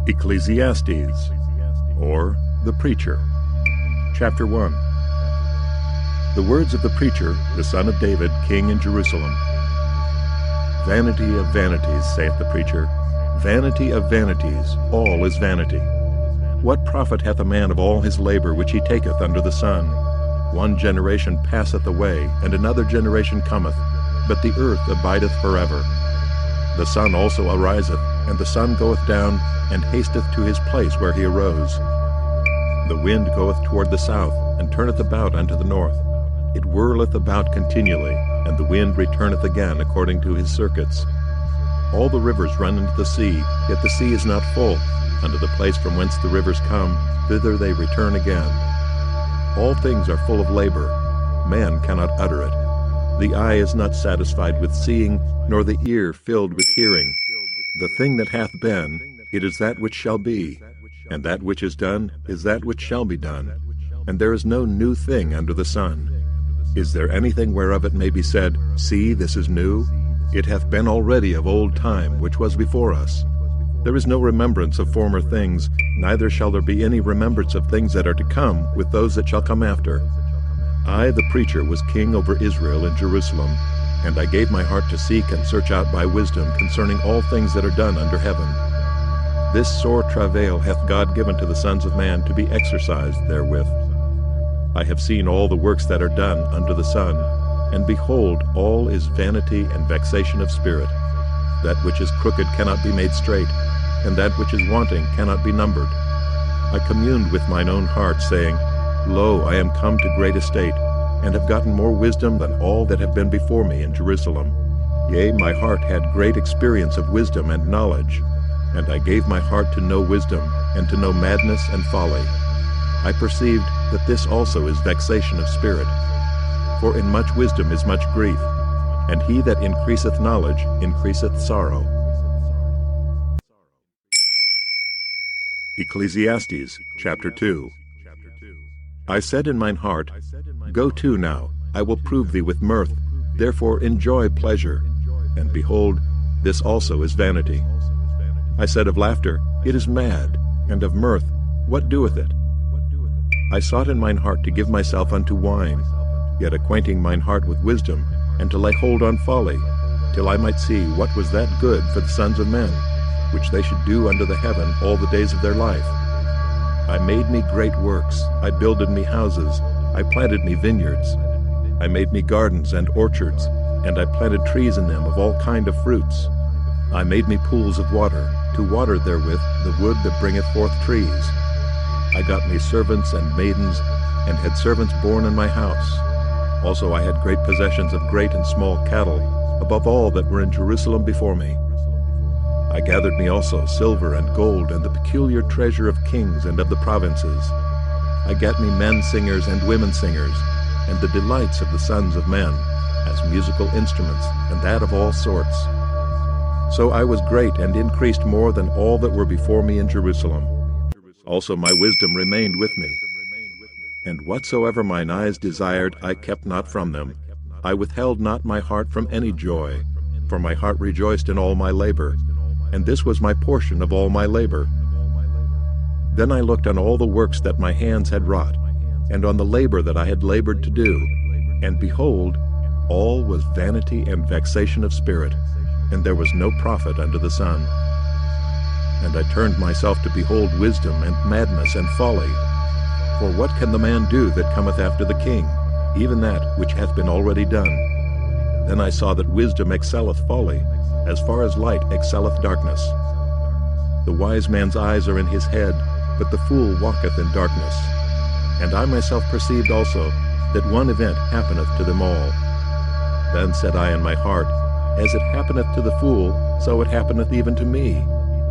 Ecclesiastes, or the Preacher. Chapter 1. The words of the preacher, the son of David, king in Jerusalem. Vanity of vanities, saith the preacher, vanity of vanities, all is vanity. What profit hath a man of all his labor which he taketh under the sun? One generation passeth away, and another generation cometh, but the earth abideth forever. The sun also ariseth, and the sun goeth down, and hasteth to his place where he arose. The wind goeth toward the south, and turneth about unto the north. It whirleth about continually, and the wind returneth again according to his circuits. All the rivers run into the sea, yet the sea is not full. Unto the place from whence the rivers come, thither they return again. All things are full of labor. Man cannot utter it. The eye is not satisfied with seeing, nor the ear filled with hearing. The thing that hath been, it is that which shall be, and that which is done is that which shall be done. And there is no new thing under the sun. Is there anything whereof it may be said, See, this is new? It hath been already of old time, which was before us. There is no remembrance of former things, neither shall there be any remembrance of things that are to come with those that shall come after. I, the preacher, was king over Israel in Jerusalem, and I gave my heart to seek and search out by wisdom concerning all things that are done under heaven. This sore travail hath God given to the sons of man to be exercised therewith. I have seen all the works that are done under the sun, and behold, all is vanity and vexation of spirit. That which is crooked cannot be made straight, and that which is wanting cannot be numbered. I communed with mine own heart, saying, Lo, I am come to great estate, and have gotten more wisdom than all that have been before me in Jerusalem. Yea, my heart had great experience of wisdom and knowledge, and I gave my heart to know wisdom, and to know madness and folly. I perceived that this also is vexation of spirit. For in much wisdom is much grief, and he that increaseth knowledge increaseth sorrow. Ecclesiastes, chapter 2. I said in mine heart, Go to now, I will prove thee with mirth, therefore enjoy pleasure. And behold, this also is vanity. I said of laughter, It is mad, and of mirth, what doeth it? I sought in mine heart to give myself unto wine, yet acquainting mine heart with wisdom, and to lay hold on folly, till I might see what was that good for the sons of men, which they should do under the heaven all the days of their life. I made me great works, I builded me houses, I planted me vineyards. I made me gardens and orchards, and I planted trees in them of all kind of fruits. I made me pools of water, to water therewith the wood that bringeth forth trees. I got me servants and maidens, and had servants born in my house. Also I had great possessions of great and small cattle, above all that were in Jerusalem before me. I gathered me also silver and gold, and the peculiar treasure of kings and of the provinces. I gat me men singers and women singers, and the delights of the sons of men, as musical instruments, and that of all sorts. So I was great, and increased more than all that were before me in Jerusalem. Also my wisdom remained with me. And whatsoever mine eyes desired, I kept not from them. I withheld not my heart from any joy, for my heart rejoiced in all my labor, and this was my portion of all my labor. Then I looked on all the works that my hands had wrought, and on the labor that I had labored to do, and behold, all was vanity and vexation of spirit, and there was no profit under the sun. And I turned myself to behold wisdom and madness and folly. For what can the man do that cometh after the king, even that which hath been already done? Then I saw that wisdom excelleth folly, as far as light excelleth darkness. The wise man's eyes are in his head, but the fool walketh in darkness. And I myself perceived also that one event happeneth to them all. Then said I in my heart, As it happeneth to the fool, so it happeneth even to me.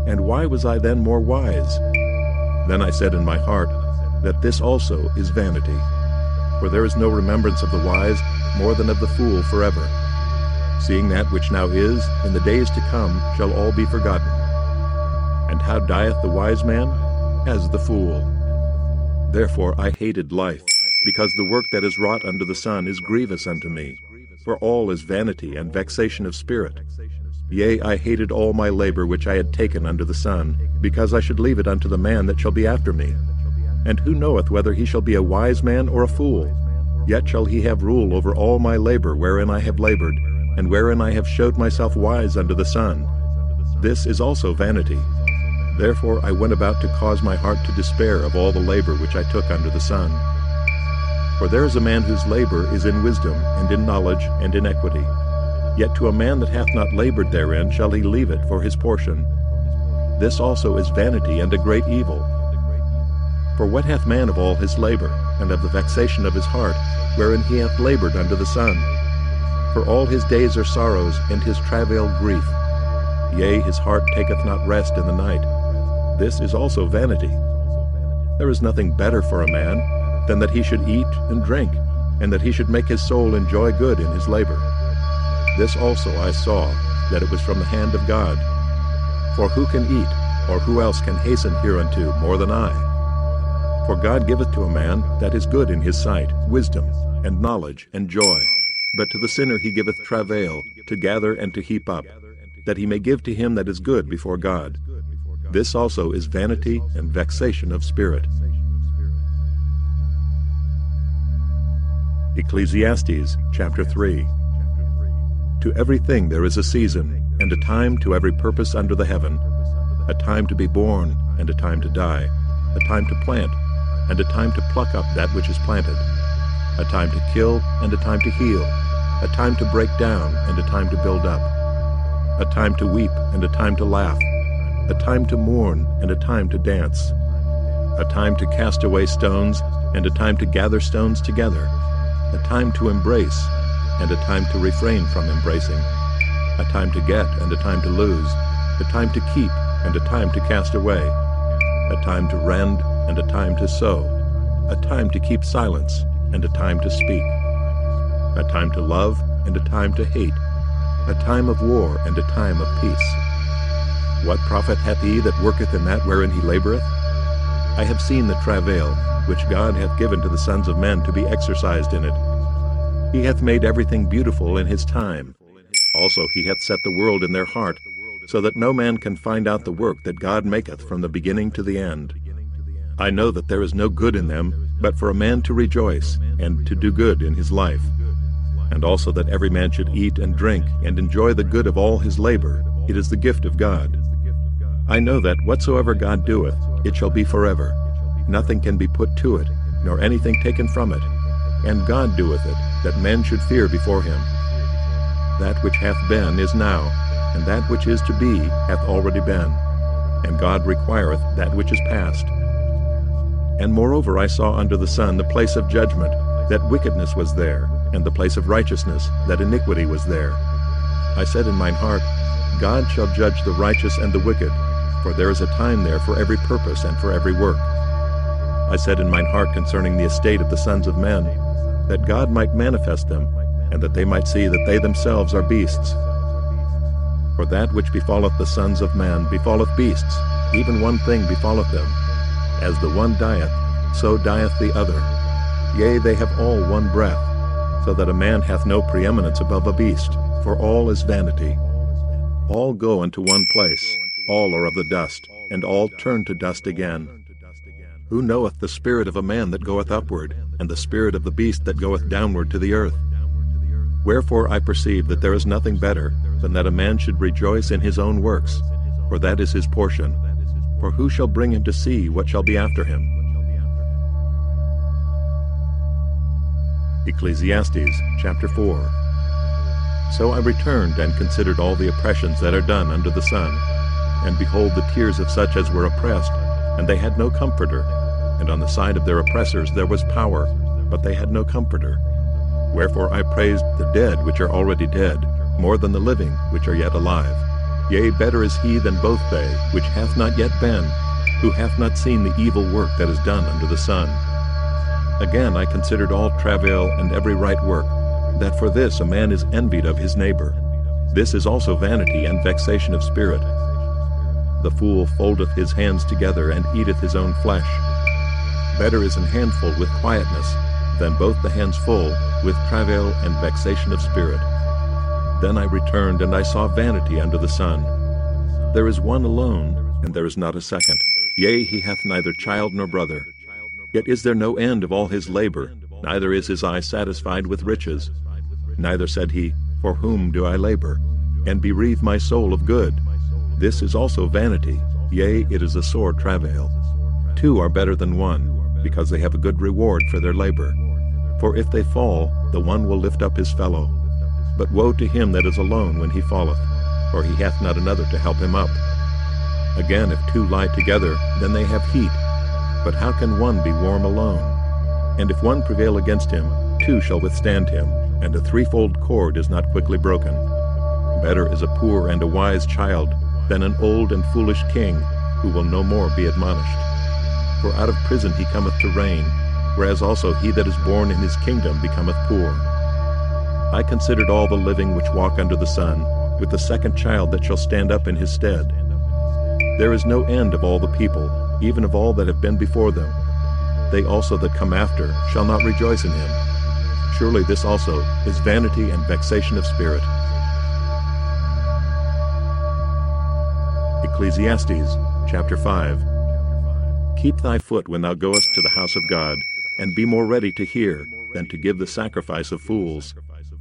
And why was I then more wise? Then I said in my heart, that this also is vanity. For there is no remembrance of the wise more than of the fool forever. Seeing that which now is, in the days to come, shall all be forgotten. And how dieth the wise man? As the fool. Therefore I hated life, because the work that is wrought under the sun is grievous unto me. For all is vanity and vexation of spirit. Yea, I hated all my labor which I had taken under the sun, because I should leave it unto the man that shall be after me. And who knoweth whether he shall be a wise man or a fool? Yet shall he have rule over all my labor wherein I have labored, and wherein I have showed myself wise under the sun. This is also vanity. Therefore I went about to cause my heart to despair of all the labor which I took under the sun. For there is a man whose labor is in wisdom, and in knowledge, and in equity. Yet to a man that hath not labored therein shall he leave it for his portion. This also is vanity and a great evil. For what hath man of all his labor, and of the vexation of his heart, wherein he hath labored under the sun? For all his days are sorrows, and his travail grief. Yea, his heart taketh not rest in the night. This is also vanity. There is nothing better for a man than that he should eat and drink, and that he should make his soul enjoy good in his labor. This also I saw, that it was from the hand of God. For who can eat, or who else can hasten hereunto more than I? For God giveth to a man that is good in his sight, wisdom, and knowledge, and joy. But to the sinner he giveth travail, to gather and to heap up, that he may give to him that is good before God. This also is vanity and vexation of spirit. Ecclesiastes chapter 3. To everything there is a season, and a time to every purpose under the heaven, a time to be born, and a time to die, a time to plant, and a time to pluck up that which is planted, a time to kill, and a time to heal, a time to break down, and a time to build up, a time to weep, and a time to laugh, a time to mourn, and a time to dance, a time to cast away stones, and a time to gather stones together, a time to embrace, and a time to refrain from embracing, a time to get, and a time to lose, a time to keep, and a time to cast away, a time to rend, and a time to sow, a time to keep silence, and a time to speak, a time to love, and a time to hate, a time of war, and a time of peace. What profit hath he that worketh in that wherein he laboureth? I have seen the travail, which God hath given to the sons of men to be exercised in it. He hath made everything beautiful in his time. Also he hath set the world in their heart, so that no man can find out the work that God maketh from the beginning to the end. I know that there is no good in them, but for a man to rejoice, and to do good in his life. And also that every man should eat and drink, and enjoy the good of all his labor. It is the gift of God. I know that whatsoever God doeth, it shall be forever. Nothing can be put to it, nor anything taken from it. And God doeth it, that men should fear before him. That which hath been is now, and that which is to be hath already been. And God requireth that which is past. And moreover I saw under the sun the place of judgment, that wickedness was there, and the place of righteousness, that iniquity was there. I said in mine heart, God shall judge the righteous and the wicked, for there is a time there for every purpose and for every work. I said in mine heart concerning the estate of the sons of men, that God might manifest them, and that they might see that they themselves are beasts. For that which befalleth the sons of men befalleth beasts, even one thing befalleth them. As the one dieth, so dieth the other. Yea, they have all one breath, so that a man hath no preeminence above a beast, for all is vanity. All go unto one place, all are of the dust, and all turn to dust again. Who knoweth the spirit of a man that goeth upward, and the spirit of the beast that goeth downward to the earth? Wherefore I perceive that there is nothing better than that a man should rejoice in his own works, for that is his portion. For who shall bring him to see what shall be after him? Ecclesiastes chapter 4. So I returned and considered all the oppressions that are done under the sun, and behold the tears of such as were oppressed, and they had no comforter. And on the side of their oppressors there was power, but they had no comforter. Wherefore I praised the dead which are already dead, more than the living which are yet alive. Yea, better is he than both they, which hath not yet been, who hath not seen the evil work that is done under the sun. Again I considered all travail and every right work, that for this a man is envied of his neighbor. This is also vanity and vexation of spirit. The fool foldeth his hands together and eateth his own flesh. Better is an handful with quietness than both the hands full with travail and vexation of spirit. Then I returned, and I saw vanity under the sun. There is one alone, and there is not a second. Yea, he hath neither child nor brother. Yet is there no end of all his labor, neither is his eye satisfied with riches. Neither said he, For whom do I labor, and bereave my soul of good? This is also vanity, yea, it is a sore travail. Two are better than one, because they have a good reward for their labor. For if they fall, the one will lift up his fellow. But woe to him that is alone when he falleth, for he hath not another to help him up. Again, if two lie together, then they have heat. But how can one be warm alone? And if one prevail against him, two shall withstand him, and a threefold cord is not quickly broken. Better is a poor and a wise child than an old and foolish king, who will no more be admonished. For out of prison he cometh to reign, whereas also he that is born in his kingdom becometh poor. I considered all the living which walk under the sun, with the second child that shall stand up in his stead. There is no end of all the people, even of all that have been before them. They also that come after shall not rejoice in him. Surely this also is vanity and vexation of spirit. Ecclesiastes chapter 5. Keep thy foot when thou goest to the house of God, and be more ready to hear than to give the sacrifice of fools,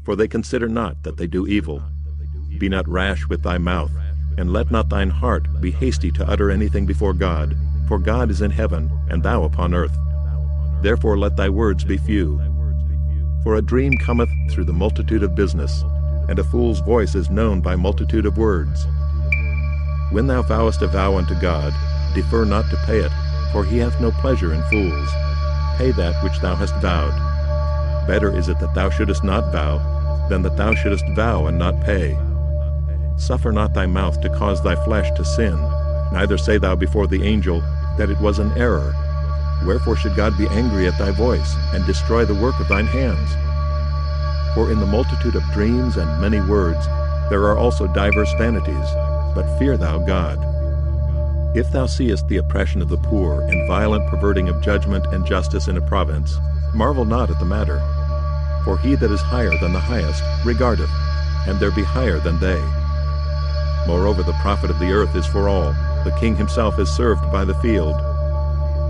for they consider not that they do evil. Be not rash with thy mouth, and let not thine heart be hasty to utter anything before God, for God is in heaven, and thou upon earth. Therefore let thy words be few. For a dream cometh through the multitude of business, and a fool's voice is known by multitude of words. When thou vowest a vow unto God, defer not to pay it, for he hath no pleasure in fools. Pay that which thou hast vowed. Better is it that thou shouldest not vow, than that thou shouldest vow and not pay. Suffer not thy mouth to cause thy flesh to sin, neither say thou before the angel that it was an error. Wherefore should God be angry at thy voice, and destroy the work of thine hands? For in the multitude of dreams and many words there are also divers vanities, but fear thou God. If thou seest the oppression of the poor, and violent perverting of judgment and justice in a province, marvel not at the matter. For he that is higher than the highest regardeth, and there be higher than they. Moreover, the profit of the earth is for all. The king himself is served by the field.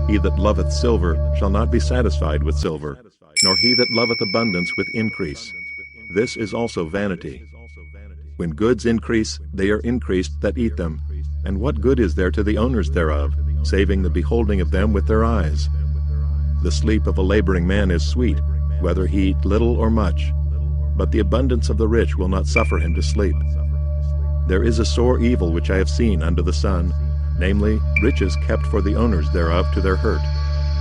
He that loveth silver shall not be satisfied with silver, nor he that loveth abundance with increase. This is also vanity. When goods increase, they are increased that eat them. And what good is there to the owners thereof, saving the beholding of them with their eyes? The sleep of a laboring man is sweet, whether he eat little or much. But the abundance of the rich will not suffer him to sleep. There is a sore evil which I have seen under the sun, namely, riches kept for the owners thereof to their hurt.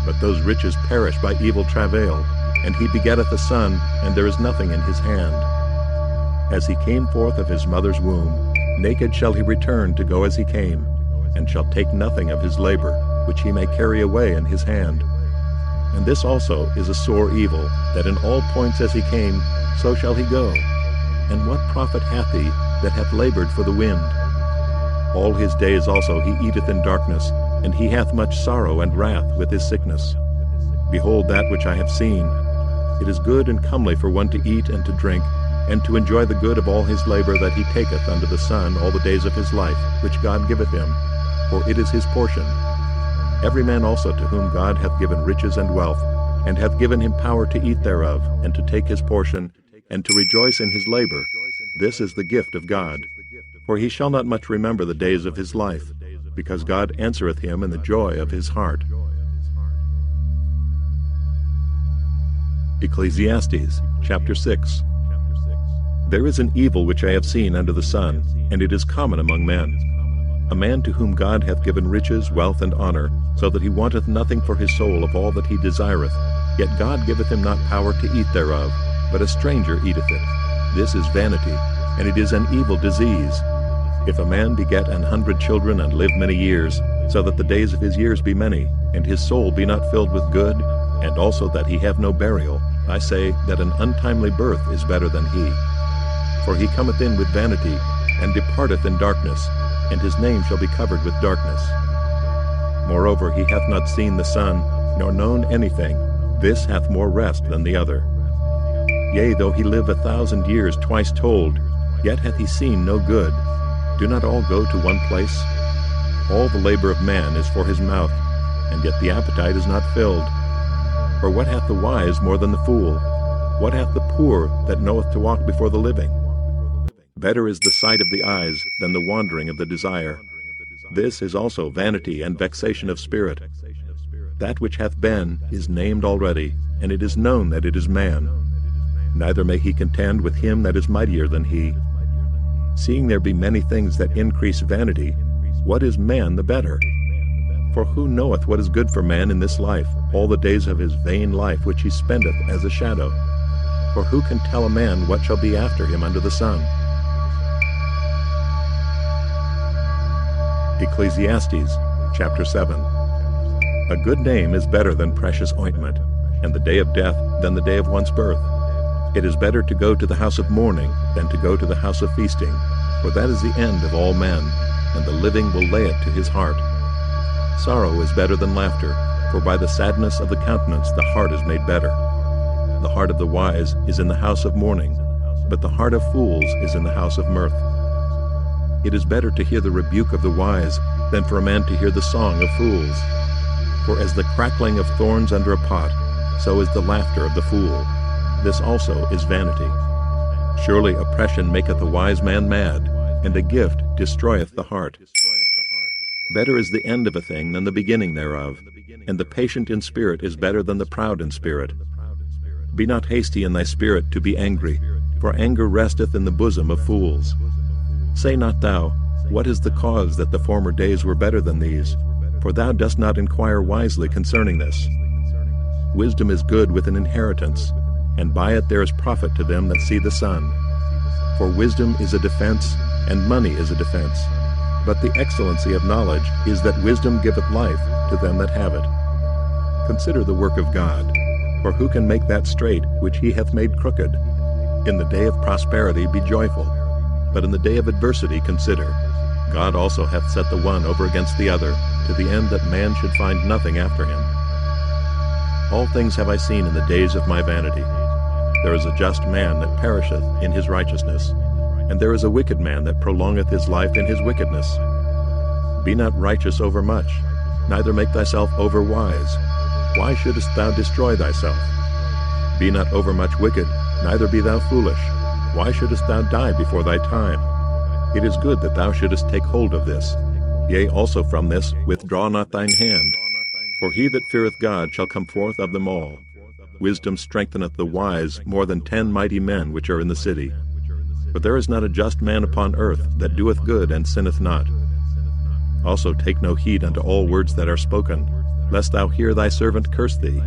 But those riches perish by evil travail, and he begetteth a son, and there is nothing in his hand. As he came forth of his mother's womb, naked shall he return to go as he came, and shall take nothing of his labor, which he may carry away in his hand. And this also is a sore evil, that in all points as he came, so shall he go. And what profit hath he that hath labored for the wind? All his days also he eateth in darkness, and he hath much sorrow and wrath with his sickness. Behold that which I have seen. It is good and comely for one to eat and to drink, and to enjoy the good of all his labor that he taketh under the sun all the days of his life, which God giveth him, for it is his portion. Every man also to whom God hath given riches and wealth, and hath given him power to eat thereof, and to take his portion, and to rejoice in his labor, this is the gift of God. For he shall not much remember the days of his life, because God answereth him in the joy of his heart. Ecclesiastes chapter 6. There is an evil which I have seen under the sun, and it is common among men. A man to whom God hath given riches, wealth, and honor, so that he wanteth nothing for his soul of all that he desireth, yet God giveth him not power to eat thereof, but a stranger eateth it. This is vanity, and it is an evil disease. If a man beget 100 children and live many years, so that the days of his years be many, and his soul be not filled with good, and also that he have no burial, I say that an untimely birth is better than he. For he cometh in with vanity, and departeth in darkness, and his name shall be covered with darkness. Moreover, he hath not seen the sun, nor known anything. This hath more rest than the other. Yea, though he live 1,000 years twice told, yet hath he seen no good. Do not all go to one place? All the labor of man is for his mouth, and yet the appetite is not filled. For what hath the wise more than the fool? What hath the poor that knoweth to walk before the living? Better is the sight of the eyes than the wandering of the desire. This is also vanity and vexation of spirit. That which hath been is named already, and it is known that it is man. Neither may he contend with him that is mightier than he. Seeing there be many things that increase vanity, what is man the better? For who knoweth what is good for man in this life, all the days of his vain life which he spendeth as a shadow? For who can tell a man what shall be after him under the sun? Ecclesiastes chapter 7. A good name is better than precious ointment, and the day of death than the day of one's birth. It is better to go to the house of mourning than to go to the house of feasting, for that is the end of all men, and the living will lay it to his heart. Sorrow is better than laughter, for by the sadness of the countenance the heart is made better. The heart of the wise is in the house of mourning, but the heart of fools is in the house of mirth. It is better to hear the rebuke of the wise than for a man to hear the song of fools. For as the crackling of thorns under a pot, so is the laughter of the fool. This also is vanity. Surely oppression maketh a wise man mad, and a gift destroyeth the heart. Better is the end of a thing than the beginning thereof, and the patient in spirit is better than the proud in spirit. Be not hasty in thy spirit to be angry, for anger resteth in the bosom of fools. Say not thou, what is the cause that the former days were better than these? For thou dost not inquire wisely concerning this. Wisdom is good with an inheritance, and by it there is profit to them that see the sun. For wisdom is a defense, and money is a defense. But the excellency of knowledge is that wisdom giveth life to them that have it. Consider the work of God, for who can make that straight which he hath made crooked? In the day of prosperity be joyful, but in the day of adversity consider. God also hath set the one over against the other, to the end that man should find nothing after him. All things have I seen in the days of my vanity. There is a just man that perisheth in his righteousness, and there is a wicked man that prolongeth his life in his wickedness. Be not righteous over much, neither make thyself over wise. Why shouldest thou destroy thyself? Be not overmuch wicked, neither be thou foolish. Why shouldest thou die before thy time? It is good that thou shouldest take hold of this. Yea, also from this withdraw not thine hand. For he that feareth God shall come forth of them all. Wisdom strengtheneth the wise more than 10 mighty men which are in the city. But there is not a just man upon earth that doeth good and sinneth not. Also take no heed unto all words that are spoken, lest thou hear thy servant curse thee.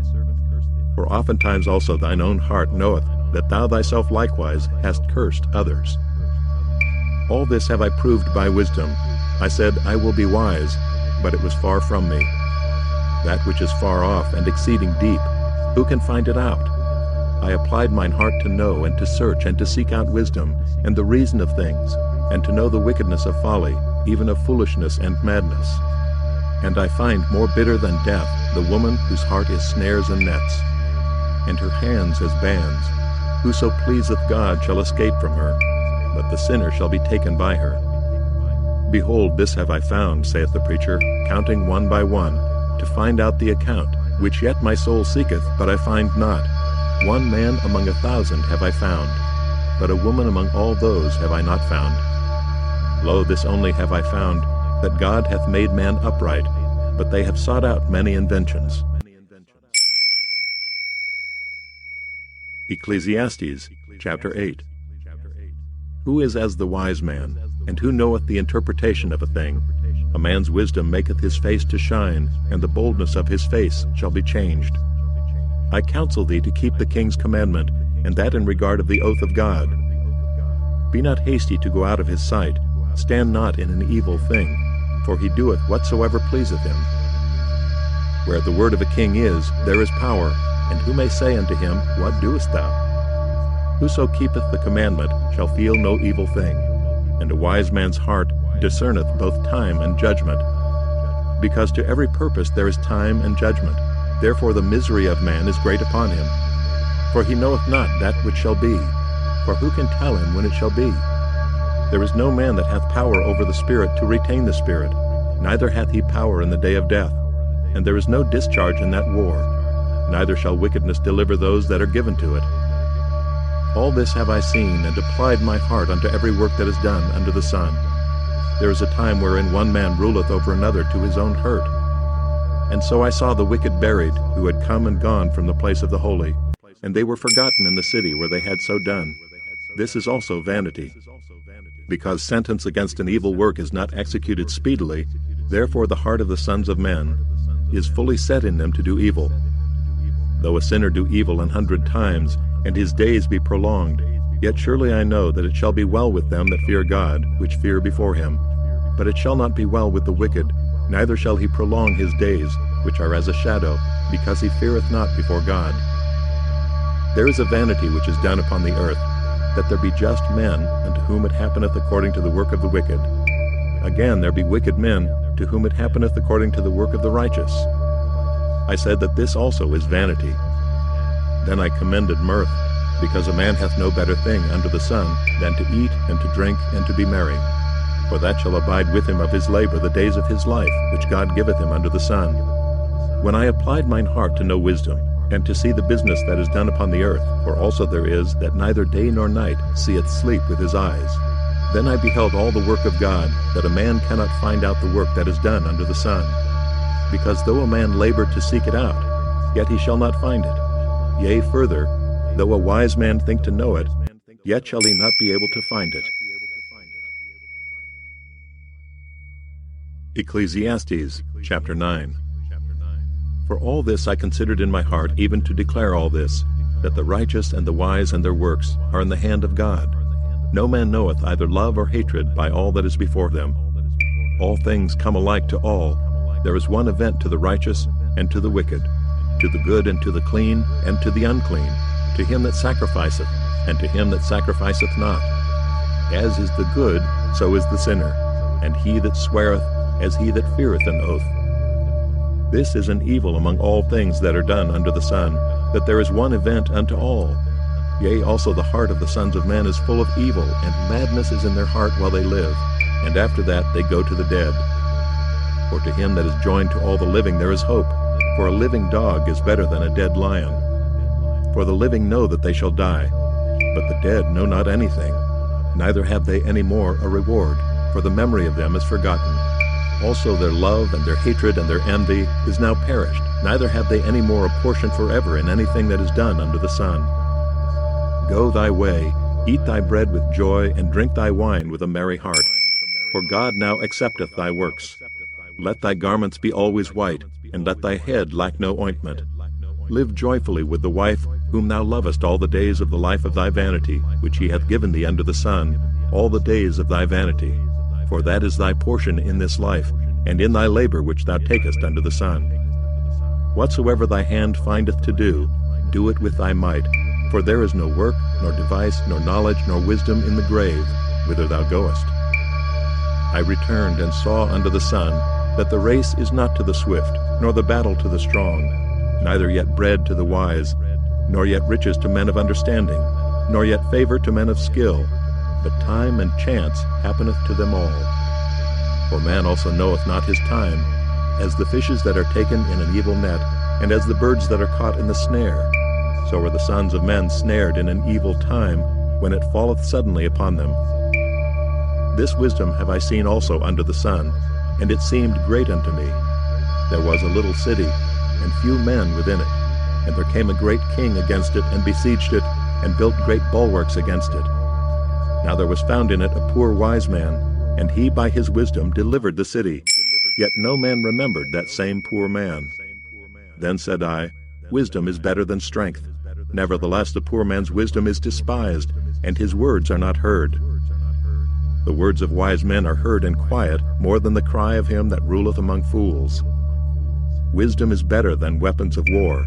For oftentimes also thine own heart knoweth that thou thyself likewise hast cursed others. All this have I proved by wisdom. I said, I will be wise, but it was far from me. That which is far off and exceeding deep, who can find it out? I applied mine heart to know and to search and to seek out wisdom, and the reason of things, and to know the wickedness of folly, even of foolishness and madness. And I find more bitter than death the woman whose heart is snares and nets, and her hands as bands. Whoso pleaseth God shall escape from her, but the sinner shall be taken by her. Behold, this have I found, saith the preacher, counting one by one, to find out the account, which yet my soul seeketh, but I find not. One man among 1,000 have I found, but a woman among all those have I not found. Lo, this only have I found, that God hath made man upright, but they have sought out many inventions. Ecclesiastes chapter 8. Who is as the wise man, and who knoweth the interpretation of a thing? A man's wisdom maketh his face to shine, and the boldness of his face shall be changed. I counsel thee to keep the king's commandment, and that in regard of the oath of God. Be not hasty to go out of his sight, stand not in an evil thing, for he doeth whatsoever pleaseth him. Where the word of a king is, there is power, and who may say unto him, What doest thou? Whoso keepeth the commandment shall feel no evil thing, and a wise man's heart discerneth both time and judgment. Because to every purpose there is time and judgment, therefore the misery of man is great upon him. For he knoweth not that which shall be, for who can tell him when it shall be? There is no man that hath power over the Spirit to retain the Spirit, neither hath he power in the day of death. And there is no discharge in that war, neither shall wickedness deliver those that are given to it. All this have I seen, and applied my heart unto every work that is done under the sun. There is a time wherein one man ruleth over another to his own hurt. And so I saw the wicked buried, who had come and gone from the place of the holy, and they were forgotten in the city where they had so done. This is also vanity. Because sentence against an evil work is not executed speedily, therefore the heart of the sons of men is fully set in them to do evil. Though a sinner do evil 100 times, and his days be prolonged, yet surely I know that it shall be well with them that fear God, which fear before him. But it shall not be well with the wicked, neither shall he prolong his days, which are as a shadow, because he feareth not before God. There is a vanity which is done upon the earth, that there be just men, unto whom it happeneth according to the work of the wicked. Again there be wicked men, to whom it happeneth according to the work of the righteous. I said that this also is vanity. Then I commended mirth, because a man hath no better thing under the sun than to eat and to drink and to be merry. For that shall abide with him of his labor the days of his life, which God giveth him under the sun. When I applied mine heart to know wisdom, and to see the business that is done upon the earth, for also there is that neither day nor night seeth sleep with his eyes, then I beheld all the work of God, that a man cannot find out the work that is done under the sun. Because though a man labor to seek it out, yet he shall not find it. Yea, further, though a wise man think to know it, yet shall he not be able to find it. Ecclesiastes chapter 9. For all this I considered in my heart, even to declare all this, that the righteous and the wise and their works are in the hand of God. No man knoweth either love or hatred by all that is before them. All things come alike to all. There is one event to the righteous and to the wicked, to the good and to the clean and to the unclean, to him that sacrificeth and to him that sacrificeth not. As is the good, so is the sinner, and he that sweareth, as he that feareth an oath. This is an evil among all things that are done under the sun, that there is one event unto all. Yea, also the heart of the sons of men is full of evil, and madness is in their heart while they live, and after that they go to the dead. For to him that is joined to all the living there is hope, for a living dog is better than a dead lion. For the living know that they shall die, but the dead know not anything, neither have they any more a reward, for the memory of them is forgotten. Also their love and their hatred and their envy is now perished, neither have they any more a portion forever in anything that is done under the sun. Go thy way, eat thy bread with joy, and drink thy wine with a merry heart. For God now accepteth thy works. Let thy garments be always white, and let thy head lack no ointment. Live joyfully with the wife whom thou lovest all the days of the life of thy vanity, which he hath given thee under the sun, all the days of thy vanity. For that is thy portion in this life, and in thy labor which thou takest under the sun. Whatsoever thy hand findeth to do, do it with thy might, for there is no work, nor device, nor knowledge, nor wisdom in the grave, whither thou goest. I returned and saw under the sun that the race is not to the swift, nor the battle to the strong, neither yet bread to the wise, nor yet riches to men of understanding, nor yet favor to men of skill, but time and chance happeneth to them all. For man also knoweth not his time, as the fishes that are taken in an evil net, and as the birds that are caught in the snare. So are the sons of men snared in an evil time, when it falleth suddenly upon them. This wisdom have I seen also under the sun, and it seemed great unto me. There was a little city, and few men within it. And there came a great king against it, and besieged it, and built great bulwarks against it. Now there was found in it a poor wise man, and he by his wisdom delivered the city. Yet no man remembered that same poor man. Then said I, Wisdom is better than strength. Nevertheless the poor man's wisdom is despised, and his words are not heard. The words of wise men are heard in quiet, more than the cry of him that ruleth among fools. Wisdom is better than weapons of war,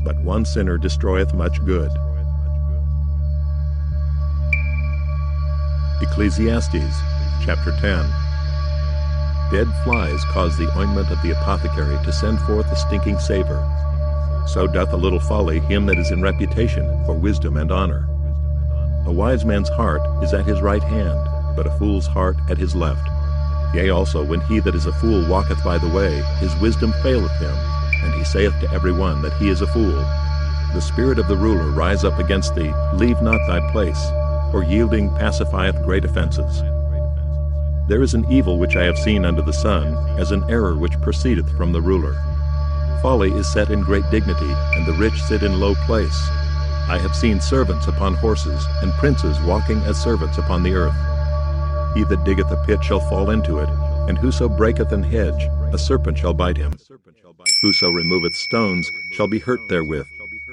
but one sinner destroyeth much good. Ecclesiastes chapter 10. Dead flies cause the ointment of the apothecary to send forth a stinking savor. So doth a little folly him that is in reputation for wisdom and honor. A wise man's heart is at his right hand, but a fool's heart at his left. Yea, also, when he that is a fool walketh by the way, his wisdom faileth him, and he saith to every one that he is a fool. The spirit of the ruler rise up against thee, leave not thy place, for yielding pacifieth great offenses. There is an evil which I have seen under the sun, as an error which proceedeth from the ruler. Folly is set in great dignity, and the rich sit in low place. I have seen servants upon horses, and princes walking as servants upon the earth. He that diggeth a pit shall fall into it, and whoso breaketh an hedge, a serpent shall bite him. Whoso removeth stones shall be hurt therewith,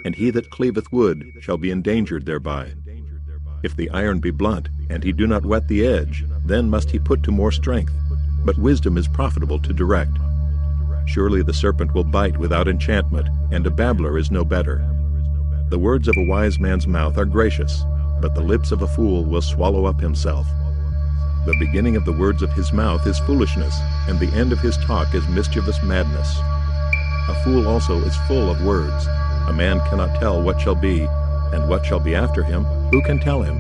and he that cleaveth wood shall be endangered thereby. If the iron be blunt, and he do not whet the edge, then must he put to more strength. But wisdom is profitable to direct. Surely the serpent will bite without enchantment, and a babbler is no better. The words of a wise man's mouth are gracious, but the lips of a fool will swallow up himself. The beginning of the words of his mouth is foolishness, and the end of his talk is mischievous madness. A fool also is full of words. A man cannot tell what shall be, and what shall be after him, who can tell him?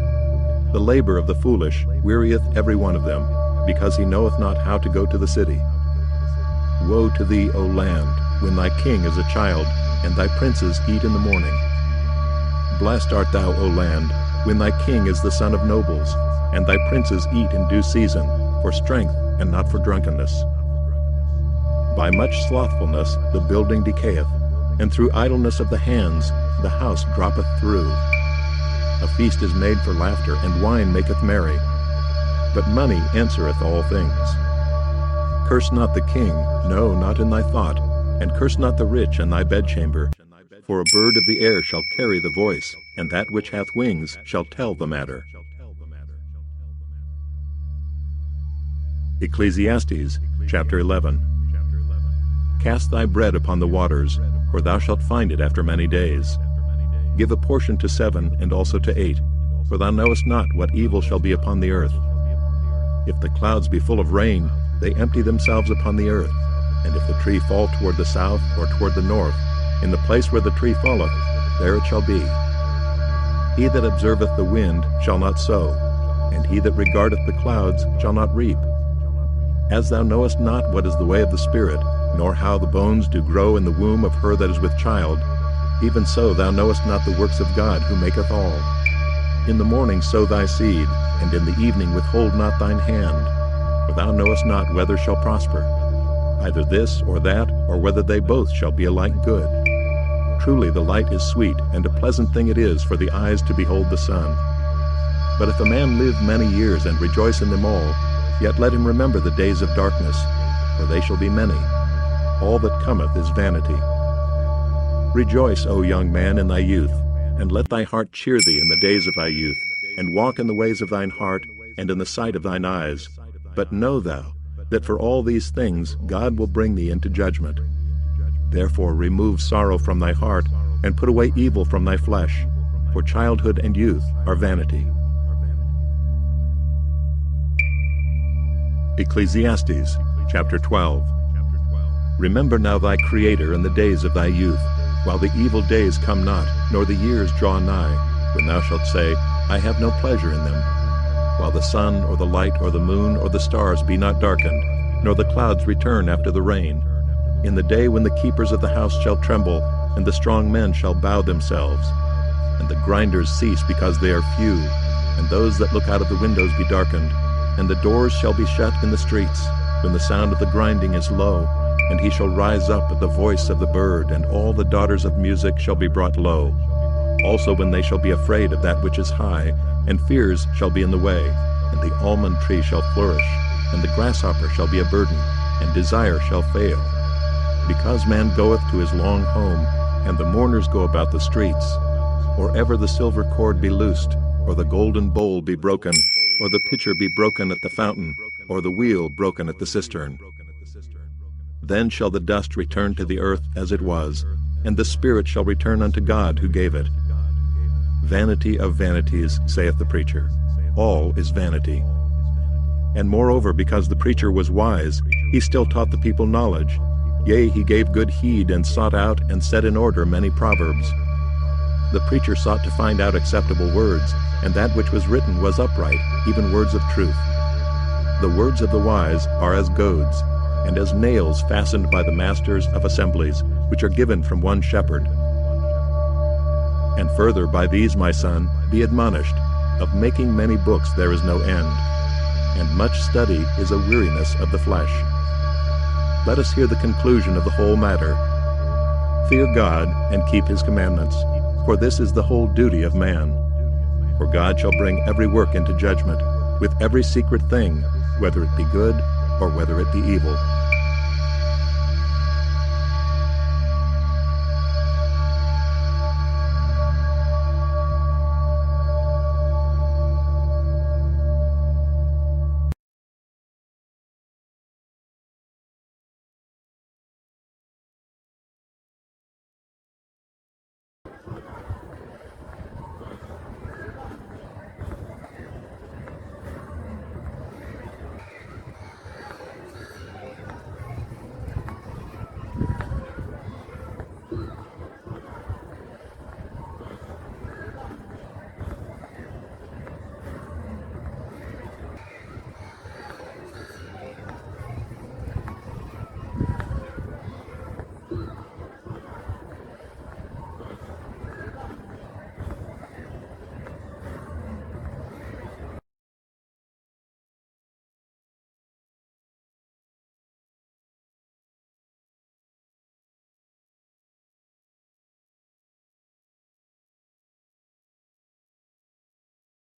The labor of the foolish wearieth every one of them, because he knoweth not how to go to the city. Woe to thee, O land, when thy king is a child, and thy princes eat in the morning. Blessed art thou, O land, when thy king is the son of nobles, and thy princes eat in due season, for strength and not for drunkenness. By much slothfulness the building decayeth, and through idleness of the hands the house droppeth through. A feast is made for laughter, and wine maketh merry, but money answereth all things. Curse not the king, no, not in thy thought, and curse not the rich in thy bedchamber. For a bird of the air shall carry the voice, and that which hath wings shall tell the matter. Ecclesiastes chapter 11. Cast thy bread upon the waters, for thou shalt find it after many days. Give a portion to 7 and also to 8, for thou knowest not what evil shall be upon the earth. If the clouds be full of rain, they empty themselves upon the earth, and if the tree fall toward the south or toward the north, in the place where the tree falleth, there it shall be. He that observeth the wind shall not sow, and he that regardeth the clouds shall not reap. As thou knowest not what is the way of the Spirit, nor how the bones do grow in the womb of her that is with child, even so thou knowest not the works of God who maketh all. In the morning sow thy seed, and in the evening withhold not thine hand, for thou knowest not whether shall prosper, either this or that, or whether they both shall be alike good. Truly the light is sweet, and a pleasant thing it is for the eyes to behold the sun. But if a man live many years and rejoice in them all, yet let him remember the days of darkness, for they shall be many. All that cometh is vanity. Rejoice, O young man, in thy youth, and let thy heart cheer thee in the days of thy youth, and walk in the ways of thine heart, and in the sight of thine eyes. But know thou, that for all these things God will bring thee into judgment. Therefore remove sorrow from thy heart, and put away evil from thy flesh, for childhood and youth are vanity. Ecclesiastes chapter 12. Remember now thy Creator in the days of thy youth, while the evil days come not, nor the years draw nigh, when thou shalt say, I have no pleasure in them. While the sun, or the light, or the moon, or the stars be not darkened, nor the clouds return after the rain. In the day when the keepers of the house shall tremble, and the strong men shall bow themselves, and the grinders cease because they are few, and those that look out of the windows be darkened, and the doors shall be shut in the streets, when the sound of the grinding is low, and he shall rise up at the voice of the bird, and all the daughters of music shall be brought low. Also when they shall be afraid of that which is high, and fears shall be in the way, and the almond tree shall flourish, and the grasshopper shall be a burden, and desire shall fail. Because man goeth to his long home, and the mourners go about the streets, or ever the silver cord be loosed, or the golden bowl be broken, or the pitcher be broken at the fountain, or the wheel broken at the cistern. Then shall the dust return to the earth as it was, and the spirit shall return unto God who gave it. Vanity of vanities, saith the preacher. All is vanity. And moreover, because the preacher was wise, he still taught the people knowledge. Yea, he gave good heed, and sought out and set in order many proverbs. The preacher sought to find out acceptable words, and that which was written was upright, even words of truth. The words of the wise are as goads, and as nails fastened by the masters of assemblies, which are given from one shepherd. And further by these, my son, be admonished, of making many books there is no end, and much study is a weariness of the flesh. Let us hear the conclusion of the whole matter. Fear God and keep his commandments, for this is the whole duty of man. For God shall bring every work into judgment, with every secret thing, whether it be good or whether it be evil.